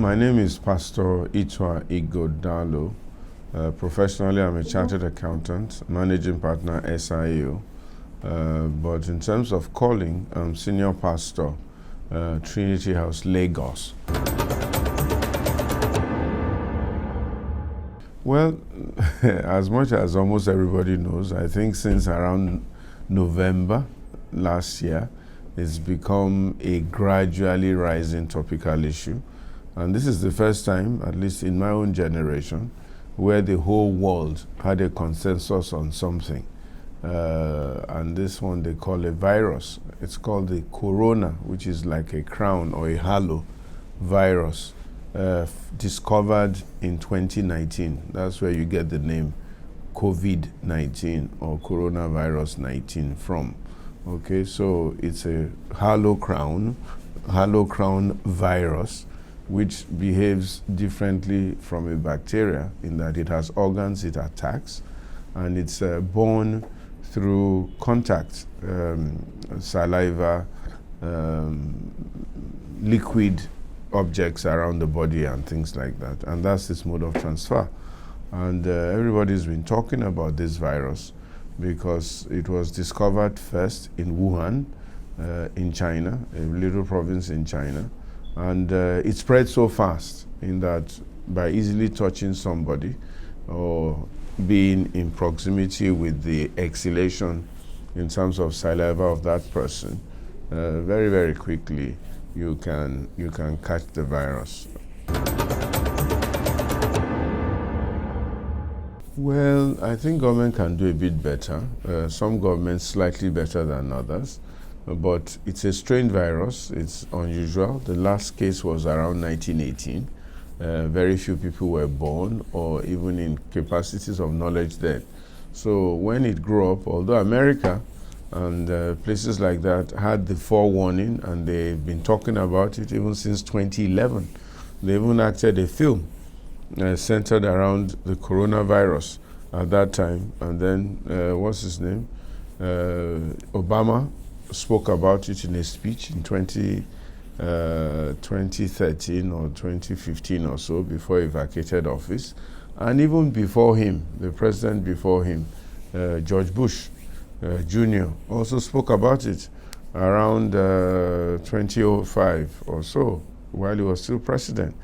My name is Pastor Ituah Ighodalo. Professionally, I'm a chartered accountant, managing partner SIU. But in terms of calling, I'm senior pastor, Trinity House, Lagos. Well, as much as almost everybody knows, I think since around November last year, it's become a gradually rising topical issue. And this is the first time, at least in my own generation, where the whole world had a consensus on something. And this one they call a virus. It's called the corona, which is like a crown or a halo virus, discovered in 2019. That's where you get the name COVID-19 or coronavirus 19 from. Okay, so it's a halo crown virus, which behaves differently from a bacteria in that it has organs it attacks, and it's born through contact, saliva, liquid objects around the body and things like that. And that's its mode of transfer. And everybody's been talking about this virus because it was discovered first in Wuhan, in China, a little province in China. And it spread so fast in that by easily touching somebody or being in proximity with the exhalation in terms of saliva of that person, very, very quickly you can catch the virus. Well, I think government can do a bit better. Some governments slightly better than others. But it's a strange virus. It's unusual. The last case was around 1918. Very few people were born or even in capacities of knowledge then. So when it grew up, although America and places like that had the forewarning and they've been talking about it even since 2011. They even acted a film centered around the coronavirus at that time. And then, what's his name? Obama spoke about it in a speech in 2013 or 2015 or so, before he vacated office. And even before him, the president before him, George Bush Jr., also spoke about it around 2005 or so, while he was still president,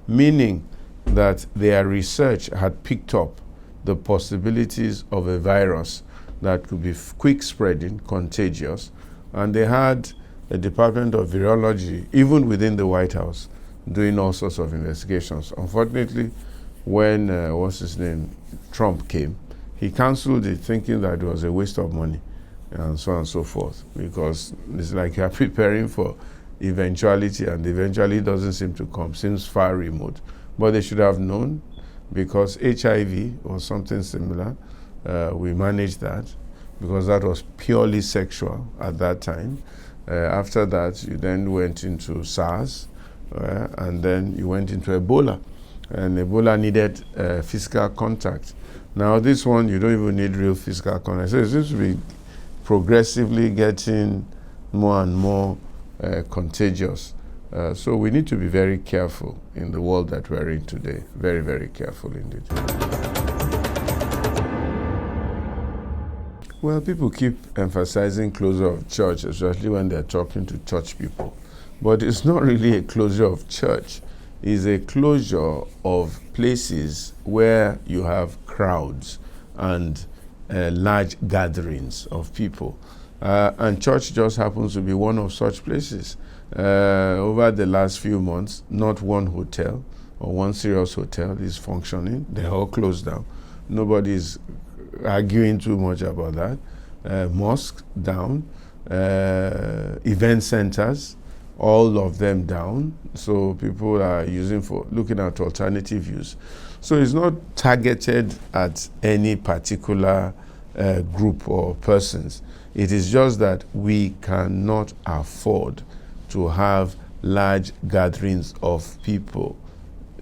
meaning that their research had picked up the possibilities of a virus that could be quick spreading, contagious, and they had a Department of Virology, even within the White House, doing all sorts of investigations. Unfortunately, when, Trump came, he canceled it thinking that it was a waste of money and so on and so forth, because it's like you're preparing for eventuality and eventually it doesn't seem to come, seems far remote. But they should have known, because HIV or something similar, we managed that, because that was purely sexual at that time. After that, you then went into SARS, and then you went into Ebola. And Ebola needed physical contact. Now this one, you don't even need real physical contact. So it seems to be progressively getting more and more contagious. So we need to be very careful in the world that we're in today. Very, very careful indeed. Well, people keep emphasizing closure of church, especially when they're talking to church people. But it's not really a closure of church. It's a closure of places where you have crowds and large gatherings of people. And church just happens to be one of such places. Over the last few months, not one hotel or one serious hotel is functioning. They're all closed down. Nobody's arguing too much about that. Mosques down, event centers, all of them down. So people are looking at alternative use. So it's not targeted at any particular group or persons. It is just that we cannot afford to have large gatherings of people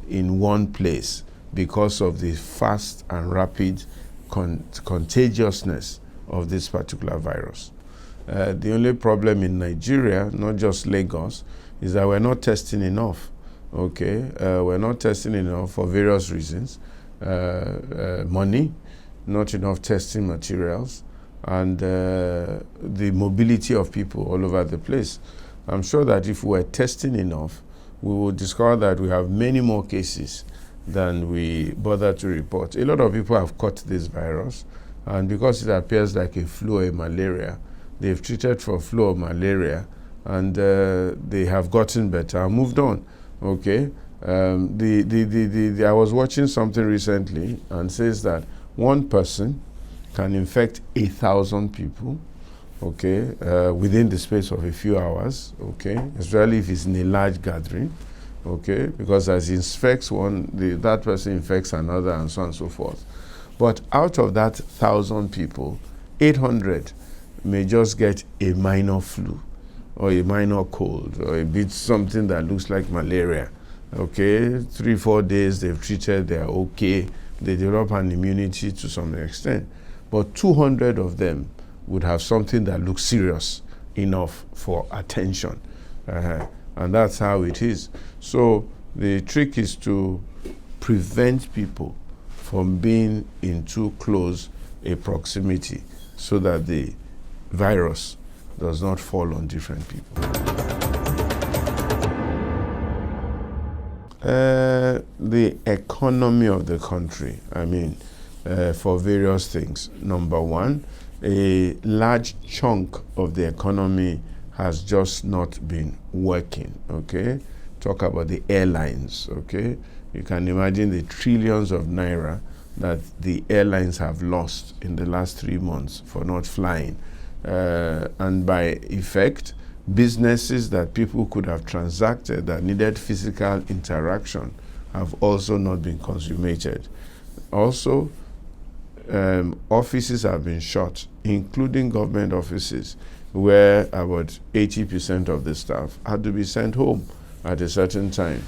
in one place because of the fast and rapid contagiousness of this particular virus. The only problem in Nigeria, not just Lagos, is that we're not testing enough. Okay, we're not testing enough for various reasons. Money, not enough testing materials, and the mobility of people all over the place. I'm sure that if we were testing enough, we would discover that we have many more cases than we bother to report. A lot of people have caught this virus, and because it appears like a flu or a malaria, they've treated for flu or malaria, and they have gotten better and moved on. Okay, I was watching something recently and says that one person can infect 1,000 people, okay, within the space of a few hours, okay, especially if it's in a large gathering, okay, because as he infects one, that person infects another, and so on and so forth. But out of that 1,000 people, 800 may just get a minor flu, or a minor cold, or a bit something that looks like malaria. Okay, 3-4 days they've treated, they're okay, they develop an immunity to some extent. But 200 of them would have something that looks serious enough for attention. And that's how it is. So the trick is to prevent people from being in too close a proximity so that the virus does not fall on different people. The economy of the country, for various things. Number one, a large chunk of the economy has just not been working, okay? Talk about the airlines, okay? You can imagine the trillions of naira that the airlines have lost in the last 3 months for not flying. And by effect, businesses that people could have transacted that needed physical interaction have also not been consummated. Also, offices have been shut, including government offices, where about 80% of the staff had to be sent home at a certain time.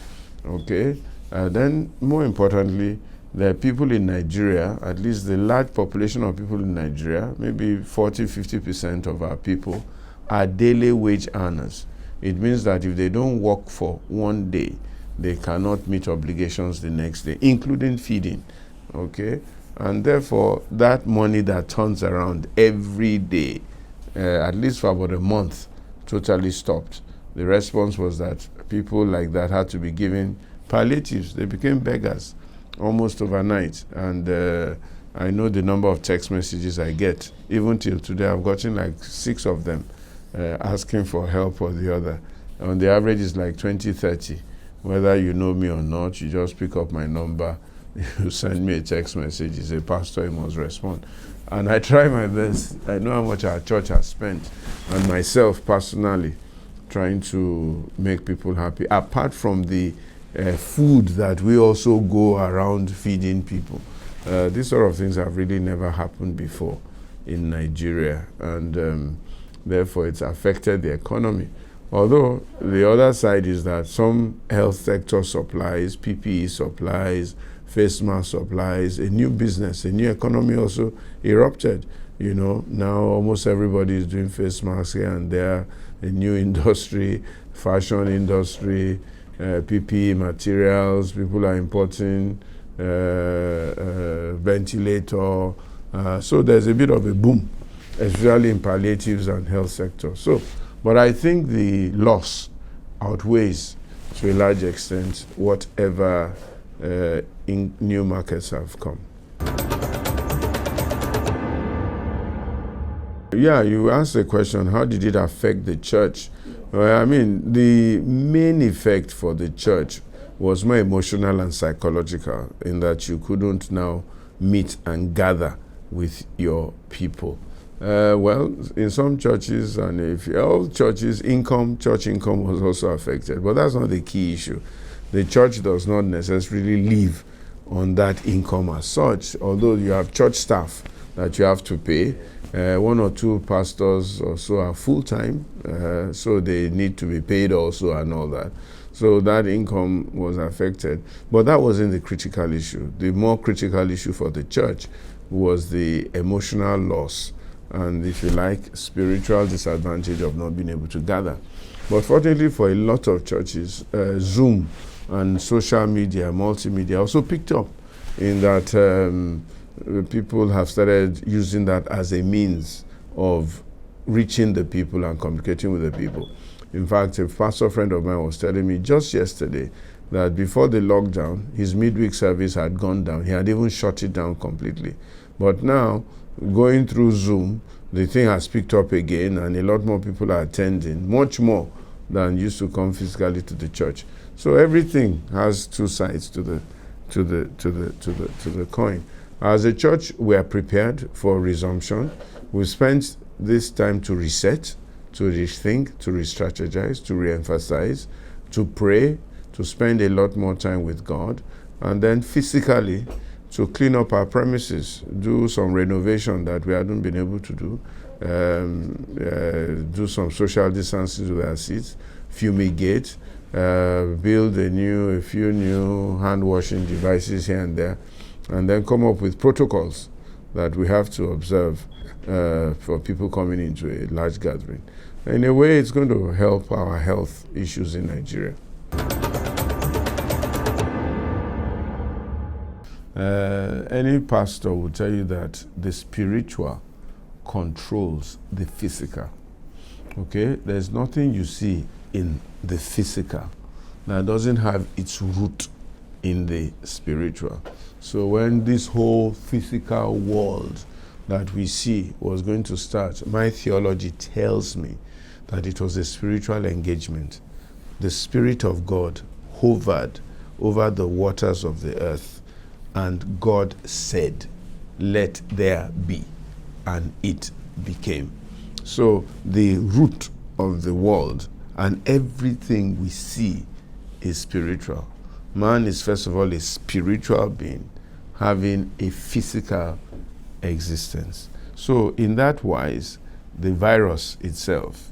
Okay? Then, more importantly, there are people in Nigeria, at least the large population of people in Nigeria, maybe 40-50% of our people, are daily wage earners. It means that if they don't work for one day, they cannot meet obligations the next day, including feeding. Okay? And therefore, that money that turns around every day, at least for about a month, totally stopped. The response was that people like that had to be given palliatives. They became beggars almost overnight. And I know the number of text messages I get. Even till today, I've gotten like 6 of them asking for help or the other. On the average, it's like 20-30. Whether you know me or not, you just pick up my number, you send me a text message, you say, Pastor, you must respond. And I try my best. I know how much our church has spent, and myself personally, trying to make people happy, apart from the food that we also go around feeding people. These sort of things have really never happened before in Nigeria, and therefore it's affected the economy. Although the other side is that some health sector supplies, PPE supplies, face mask supplies, a new business, a new economy also erupted. You know, now almost everybody is doing face masks here and there, a new industry, fashion industry, PPE materials, people are importing ventilator. So there's a bit of a boom, especially in palliatives and health sector. But I think the loss outweighs to a large extent whatever new markets have come. Yeah, you asked the question, how did it affect the church? Well, the main effect for the church was more emotional and psychological, in that you couldn't now meet and gather with your people. Well, in some churches, and if all churches, church income was also affected, but that's not the key issue. The church does not necessarily live on that income as such, although you have church staff that you have to pay. 1 or 2 pastors or so are full-time, so they need to be paid also and all that. So that income was affected, but that wasn't the critical issue. The more critical issue for the church was the emotional loss and, if you like, spiritual disadvantage of not being able to gather. But fortunately for a lot of churches, Zoom and social media, multimedia also picked up in that people have started using that as a means of reaching the people and communicating with the people. In fact, a pastor friend of mine was telling me just yesterday that before the lockdown, his midweek service had gone down. He had even shut it down completely. But now, going through Zoom, the thing has picked up again, and a lot more people are attending, much more than used to come physically to the church. So everything has two sides to the coin. As a church, we are prepared for resumption. We spent this time to reset, to rethink, to re-strategize, to re-emphasize, to pray, to spend a lot more time with God, and then physically to clean up our premises, do some renovation that we hadn't been able to do, do some social distancing with our seats, fumigate, build a few new hand washing devices here and there, and then come up with protocols that we have to observe for people coming into a large gathering. In a way, it's going to help our health issues in Nigeria. Any pastor will tell you that the spiritual controls the physical. Okay? There's nothing you see in the physical that doesn't have its root in the spiritual. So when this whole physical world that we see was going to start, my theology tells me that it was a spiritual engagement. The Spirit of God hovered over the waters of the earth, and God said, "Let there be," and it became. So the root of the world and everything we see is spiritual. Man is first of all a spiritual being having a physical existence. So in that wise, the virus itself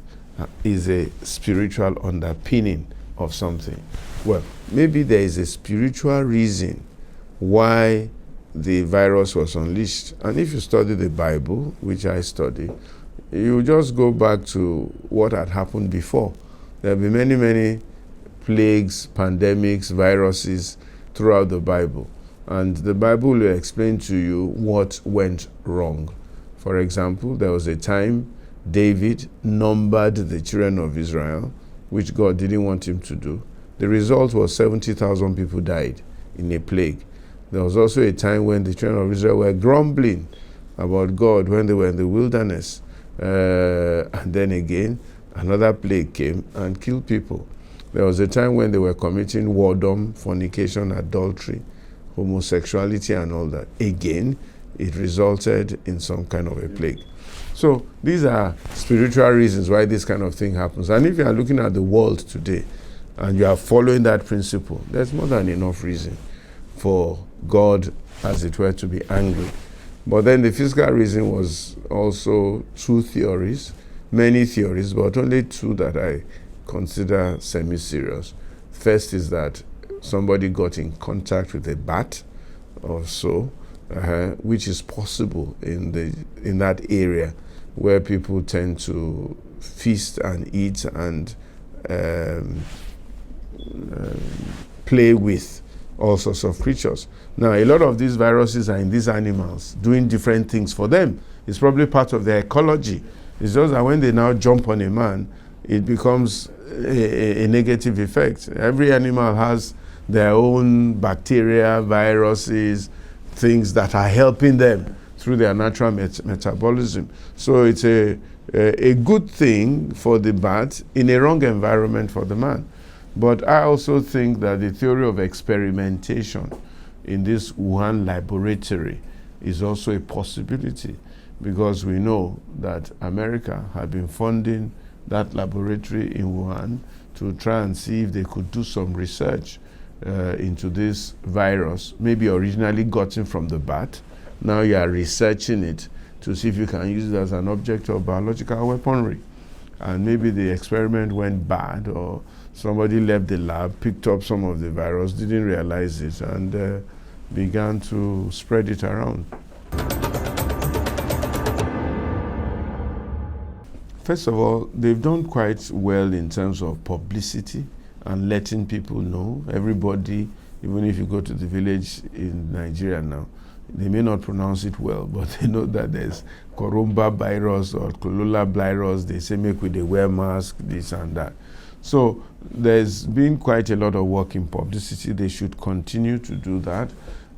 is a spiritual underpinning of something. Well, maybe there is a spiritual reason why the virus was unleashed. And if you study the Bible, which I study, you just go back to what had happened before. There have been many, many plagues, pandemics, viruses throughout the Bible. And the Bible will explain to you what went wrong. For example, there was a time David numbered the children of Israel, which God didn't want him to do. The result was 70,000 people died in a plague. There was also a time when the children of Israel were grumbling about God when they were in the wilderness. And then again, another plague came and killed people. There was a time when they were committing whoredom, fornication, adultery, homosexuality, and all that. Again, it resulted in some kind of a plague. So these are spiritual reasons why this kind of thing happens. And if you are looking at the world today and you are following that principle, there's more than enough reason for God, as it were, to be angry. But then the physical reason was also two theories, many theories, but only two that I consider semi-serious. First is that somebody got in contact with a bat or so, which is possible in that area where people tend to feast and eat and play with all sorts of creatures. Now, a lot of these viruses are in these animals doing different things for them. It's probably part of their ecology. It's just that when they now jump on a man, it becomes a negative effect. Every animal has their own bacteria, viruses, things that are helping them through their natural metabolism. So it's a good thing for the bat in a wrong environment for the man. But I also think that the theory of experimentation in this Wuhan laboratory is also a possibility, because we know that America had been funding that laboratory in Wuhan to try and see if they could do some research into this virus, maybe originally gotten from the bat. Now you are researching it to see if you can use it as an object of biological weaponry. And maybe the experiment went bad, or somebody left the lab, picked up some of the virus, didn't realize it, and began to spread it around. First of all, they've done quite well in terms of publicity and letting people know. Everybody, even if you go to the village in Nigeria now, they may not pronounce it well, but they know that there's corumba virus or cholera virus. They say make we they wear mask, this and that. So there's been quite a lot of work in publicity. They should continue to do that.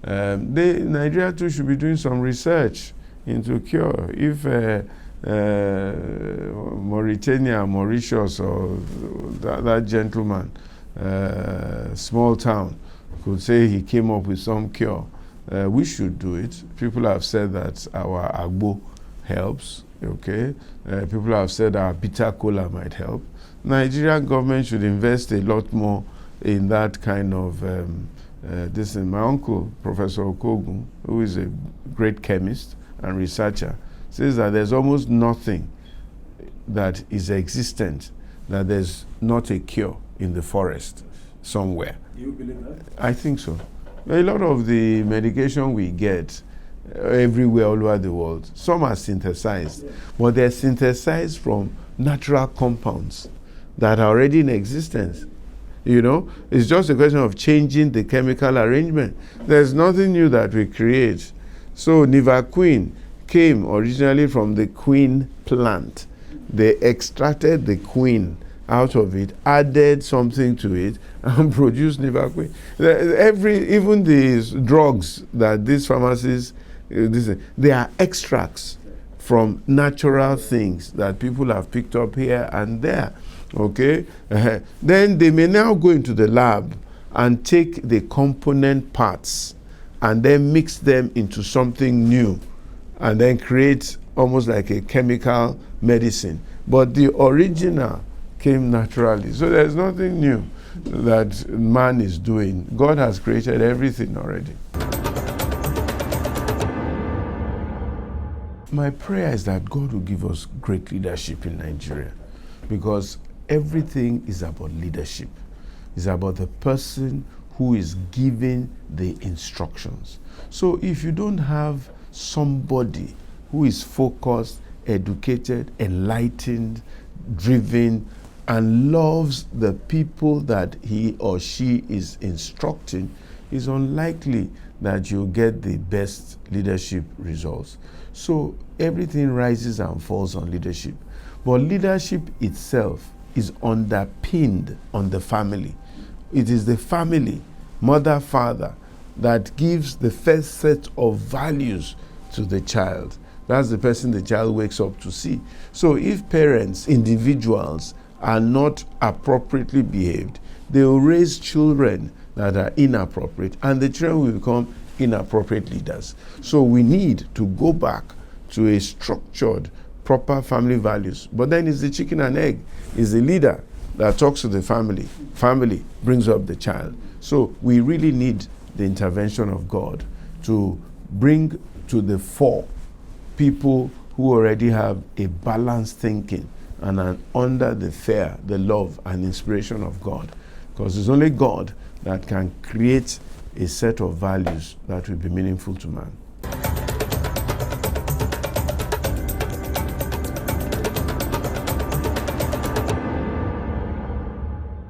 Nigeria too should be doing some research into cure. If Mauritania, Mauritius, or that gentleman, small town, could say he came up with some cure, we should do it. People have said that our agbo helps, okay? People have said our bitter cola might help. Nigerian government should invest a lot more in that kind of this. My uncle, Professor Okogun, who is a great chemist and researcher, says that there's almost nothing that is existent that there's not a cure in the forest somewhere. Do you believe that? I think so. A lot of the medication we get everywhere all over the world, some are synthesized, but they're synthesized from natural compounds that are already in existence. You know, it's just a question of changing the chemical arrangement. There's nothing new that we create. So Nivaquine came originally from the queen plant. They extracted the queen out of it, added something to it, and produced Nivaquine. Even these drugs that these pharmacies, they are extracts from natural things that people have picked up here and there. Okay, then they may now go into the lab and take the component parts and then mix them into something new and then create almost like a chemical medicine. But the original came naturally. So there's nothing new that man is doing. God has created everything already. My prayer is that God will give us great leadership in Nigeria, because everything is about leadership. It's about the person who is giving the instructions. So if you don't have somebody who is focused, educated, enlightened, driven, and loves the people that he or she is instructing, it's unlikely that you'll get the best leadership results. So everything rises and falls on leadership. But leadership itself is underpinned on the family. It is the family, mother, father, that gives the first set of values to the child. That's the person the child wakes up to see. So if parents, individuals, are not appropriately behaved, they will raise children that are inappropriate, and the children will become inappropriate leaders. So we need to go back to a structured, proper family values. But then it's the chicken and egg. It's the leader that talks to the family. Family brings up the child. So we really need the intervention of God to bring to the fore people who already have a balanced thinking and are under the fear, the love, and inspiration of God. Because it's only God that can create a set of values that will be meaningful to man.